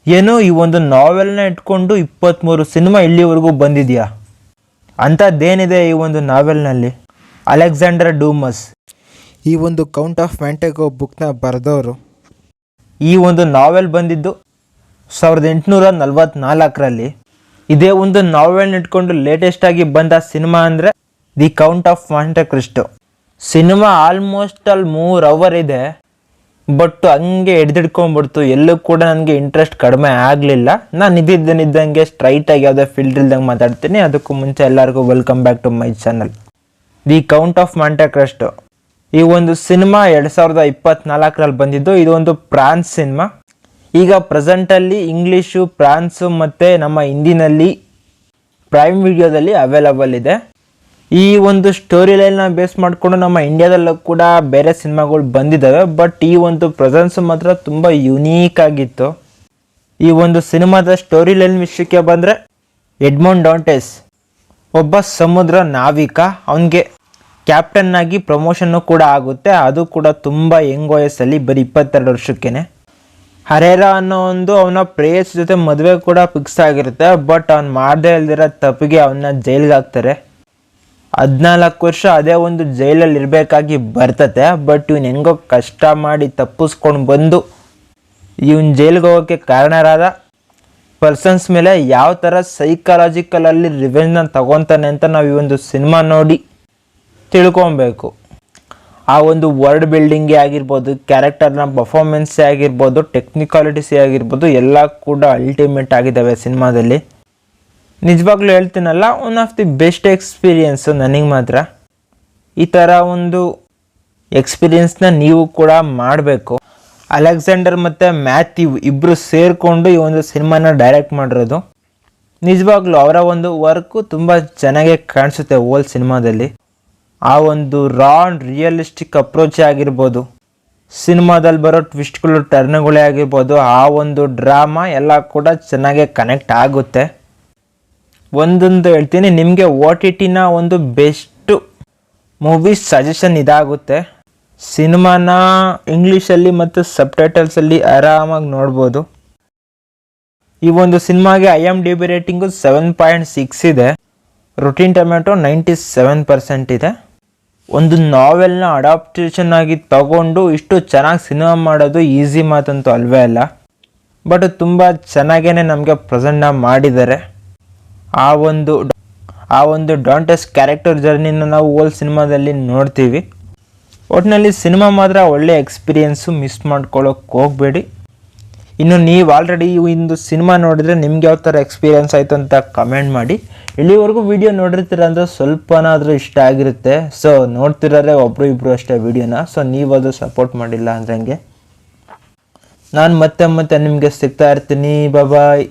ಏನು ಈ ಒಂದು ನಾವೆಲ್ನ ಇಟ್ಕೊಂಡು 23 ಸಿನಿಮಾ ಇಲ್ಲಿವರೆಗೂ ಬಂದಿದೆಯಾ? ಅಂಥದ್ದೇನಿದೆ ಈ ಒಂದು ನಾವೆಲ್ನಲ್ಲಿ? ಅಲೆಕ್ಸಾಂಡರ್ ಡೂಮಸ್ ಈ ಒಂದು ಕೌಂಟ್ ಆಫ್ ಮ್ಯಾಂಟೆಗೋ ಬುಕ್ನ ಬರೆದವರು. ಈ ಒಂದು ನಾವೆಲ್ ಬಂದಿದ್ದು 1844ರಲ್ಲಿ. ಇದೇ ಒಂದು ನಾವೆಲ್ನ ಇಟ್ಕೊಂಡು ಲೇಟೆಸ್ಟ್ ಆಗಿ ಬಂದ ಸಿನಿಮಾ ಅಂದರೆ the Count of Monte Cristo. Cinema almost ಅಲ್ಲಿ 3 ಅವರ್ ಇದೆ, ಬಟ್ ಹಂಗೆ ಹಿಡ್ದಿಡ್ಕೊಂಡ್ಬಿಡ್ತು. ಎಲ್ಲೂ ಕೂಡ ನನಗೆ ಇಂಟ್ರೆಸ್ಟ್ ಕಡಿಮೆ ಆಗಲಿಲ್ಲ. ನಾನು ಇದ್ದಂಗೆ ಸ್ಟ್ರೈಟಾಗಿ ಯಾವುದೇ ಫೀಲ್ಡ್ ಇಲ್ದಂಗೆ ಮಾತಾಡ್ತೀನಿ. ಅದಕ್ಕೂ ಮುಂಚೆ ಎಲ್ಲರಿಗೂ welcome back to my channel. The Count of Monte Cristo ಈ ಒಂದು ಸಿನಿಮಾ 2024ರಲ್ಲಿ ಬಂದಿದ್ದು. ಇದು ಒಂದು ಫ್ರಾನ್ಸ್ ಸಿನಿಮಾ. ಈಗ ಪ್ರೆಸೆಂಟಲ್ಲಿ ಇಂಗ್ಲೀಷು, ಫ್ರಾನ್ಸು ಮತ್ತು ನಮ್ಮ ಹಿಂದಿನಲ್ಲಿ ಪ್ರೈಮ್ ವಿಡಿಯೋದಲ್ಲಿ ಅವೈಲಬಲ್ ಇದೆ. ಈ ಒಂದು ಸ್ಟೋರಿ ಲೈನ್ನ ಬೇಸ್ ಮಾಡಿಕೊಂಡು ನಮ್ಮ ಇಂಡಿಯಾದಲ್ಲೂ ಕೂಡ ಬೇರೆ ಸಿನಿಮಾಗಳು ಬಂದಿದ್ದಾವೆ, ಬಟ್ ಈ ಒಂದು ಪ್ರೆಸೆನ್ಸ್ ಮಾತ್ರ ತುಂಬ ಯುನೀಕ್ ಆಗಿತ್ತು. ಈ ಒಂದು ಸಿನಿಮಾದ ಸ್ಟೋರಿ ಲೈನ್ ವಿಷಯಕ್ಕೆ ಬಂದರೆ, ಎಡ್ಮಂಡ್ ಡಾಂಟೆಸ್ ಒಬ್ಬ ಸಮುದ್ರ ನಾವಿಕ. ಅವನಿಗೆ ಕ್ಯಾಪ್ಟನ್ ಆಗಿ ಪ್ರಮೋಷನ್ನು ಕೂಡ ಆಗುತ್ತೆ. ಅದು ಕೂಡ ತುಂಬ ಯಂಗ್ ವಯಸ್ಸಲ್ಲಿ, ಬರೀ 22 ವರ್ಷಕ್ಕೇ. ಹರೇರಾ ಅನ್ನೋ ಒಂದು ಅವನ ಪ್ರೇಯಸ್ ಜೊತೆ ಮದುವೆ ಕೂಡ ಫಿಕ್ಸ್ ಆಗಿರುತ್ತೆ, ಬಟ್ ಅವ್ನು ಮಾಡದೇ ಇಲ್ದಿರೋ ತಪ್ಪಿಗೆ ಅವನ್ನ ಜೈಲಿಗೆ ಹಾಕ್ತಾರೆ. 14 ವರ್ಷ ಅದೇ ಒಂದು ಜೈಲಲ್ಲಿ ಇರಬೇಕಾಗಿ ಬರ್ತತೆ. ಬಟ್ ಇವನು ಹೆಂಗೋ ಕಷ್ಟ ಮಾಡಿ ತಪ್ಪಿಸ್ಕೊಂಡು ಬಂದು ಇವನು ಜೈಲಿಗೆ ಹೋಗೋಕ್ಕೆ ಕಾರಣರಾದ ಪರ್ಸನ್ಸ್ ಮೇಲೆ ಯಾವ ಥರ ಸೈಕಾಲಜಿಕಲಲ್ಲಿ ರಿವೆಂಜ್ನ ತಗೊತಾನೆ ಅಂತ ನಾವು ಈ ಒಂದು ಸಿನಿಮಾ ನೋಡಿ ತಿಳ್ಕೊಬೇಕು. ಆ ಒಂದು ವರ್ಡ್ ಬಿಲ್ಡಿಂಗೇ ಆಗಿರ್ಬೋದು, ಕ್ಯಾರೆಕ್ಟರ್ನ ಪರ್ಫಾರ್ಮೆನ್ಸೇ ಆಗಿರ್ಬೋದು, ಟೆಕ್ನಿಕಾಲಿಟೀಸೇ ಆಗಿರ್ಬೋದು, ಎಲ್ಲ ಕೂಡ ಅಲ್ಟಿಮೇಟ್ ಆಗಿದ್ದಾವೆ ಸಿನಿಮಾದಲ್ಲಿ. ನಿಜವಾಗ್ಲೂ ಹೇಳ್ತೀನಲ್ಲ, one of the best experience ನನಗೆ ಮಾತ್ರ. ಈ ಥರ ಒಂದು ಎಕ್ಸ್ಪೀರಿಯೆನ್ಸ್ನ ನೀವು ಕೂಡ ಮಾಡಬೇಕು. ಅಲೆಕ್ಸಾಂಡರ್ ಮತ್ತು ಮ್ಯಾಥ್ಯೂ ಇಬ್ಬರು ಸೇರಿಕೊಂಡು ಈ ಒಂದು ಸಿನಿಮಾನ ಡೈರೆಕ್ಟ್ ಮಾಡಿರೋದು. ನಿಜವಾಗ್ಲೂ ಅವರ ಒಂದು ವರ್ಕು ತುಂಬ ಚೆನ್ನಾಗೇ ಕಾಣಿಸುತ್ತೆ ಹೋಲ್ ಸಿನಿಮಾದಲ್ಲಿ. ಆ ಒಂದು ರಿಯಲಿಸ್ಟಿಕ್ ಅಪ್ರೋಚೇ ಆಗಿರ್ಬೋದು, ಸಿನಿಮಾದಲ್ಲಿ ಬರೋ ಟ್ವಿಸ್ಟ್ಗಳು, ಟರ್ನ್ಗಳೇ ಆಗಿರ್ಬೋದು, ಆ ಒಂದು ಡ್ರಾಮಾ ಎಲ್ಲ ಕೂಡ ಚೆನ್ನಾಗೇ ಕನೆಕ್ಟ್ ಆಗುತ್ತೆ. ಒಂದೊಂದು ಹೇಳ್ತೀನಿ, ನಿಮಗೆ OTTನ ಒಂದು ಬೆಸ್ಟು ಮೂವಿ ಸಜೆಷನ್ ಇದಾಗುತ್ತೆ. ಸಿನಿಮಾನ ಇಂಗ್ಲೀಷಲ್ಲಿ ಮತ್ತು ಸಬ್ಟೈಟಲ್ಸಲ್ಲಿ ಆರಾಮಾಗಿ ನೋಡ್ಬೋದು. ಈ ಒಂದು ಸಿನಿಮಾಗೆ IMDb ರೇಟಿಂಗು 7.6 ಇದೆ. ರೋಟಿನ್ ಟೊಮ್ಯಾಟೊ 97% ಇದೆ. ಒಂದು ನಾವೆಲ್ನ ಅಡಾಪ್ಟೇಷನ್ ಆಗಿ ತಗೊಂಡು ಇಷ್ಟು ಚೆನ್ನಾಗಿ ಸಿನಿಮಾ ಮಾಡೋದು ಈಸಿ ಮಾತಂತೂ ಅಲ್ವೇ ಅಲ್ಲ, ಬಟ್ ತುಂಬ ಚೆನ್ನಾಗೇ ನಮಗೆ ಪ್ರೆಸೆಂಟ್ನ ಮಾಡಿದ್ದಾರೆ. ಆ ಒಂದು ಡಾಂಟೆಸ್ ಕ್ಯಾರೆಕ್ಟರ್ ಜರ್ನಿನ ನಾವು ಹೋಲ್ ಸಿನಿಮಾದಲ್ಲಿ ನೋಡ್ತೀವಿ. ಒಟ್ಟಿನಲ್ಲಿ ಸಿನಿಮಾ ಮಾತ್ರ ಒಳ್ಳೆ ಎಕ್ಸ್ಪೀರಿಯೆನ್ಸು, ಮಿಸ್ ಮಾಡ್ಕೊಳ್ಳೋಕೆ ಹೋಗಬೇಡಿ. ಇನ್ನು ನೀವು ಆಲ್ರೆಡಿ ಒಂದು ಸಿನಿಮಾ ನೋಡಿದರೆ ನಿಮ್ಗೆ ಯಾವ ಥರ ಎಕ್ಸ್ಪೀರಿಯೆನ್ಸ್ ಆಯಿತು ಅಂತ ಕಮೆಂಟ್ ಮಾಡಿ. ಇಲ್ಲಿವರೆಗೂ ವಿಡಿಯೋ ನೋಡಿರ್ತೀರ ಅಂದರೆ ಸ್ವಲ್ಪನಾದರೂ ಇಷ್ಟ ಆಗಿರುತ್ತೆ. ಸೊ ನೋಡ್ತಿರೋರೆ ಒಬ್ಬರು ಇಬ್ಬರು ಅಷ್ಟೇ ವಿಡಿಯೋನ. ಸೊ ನೀವು ಅದು ಸಪೋರ್ಟ್ ಮಾಡಿಲ್ಲ ಅಂದರೆ ಹಂಗೆ. ನಾನು ಮತ್ತೆ ನಿಮಗೆ ಸಿಗ್ತಾ ಇರ್ತೀನಿ. ಬಾಯ್.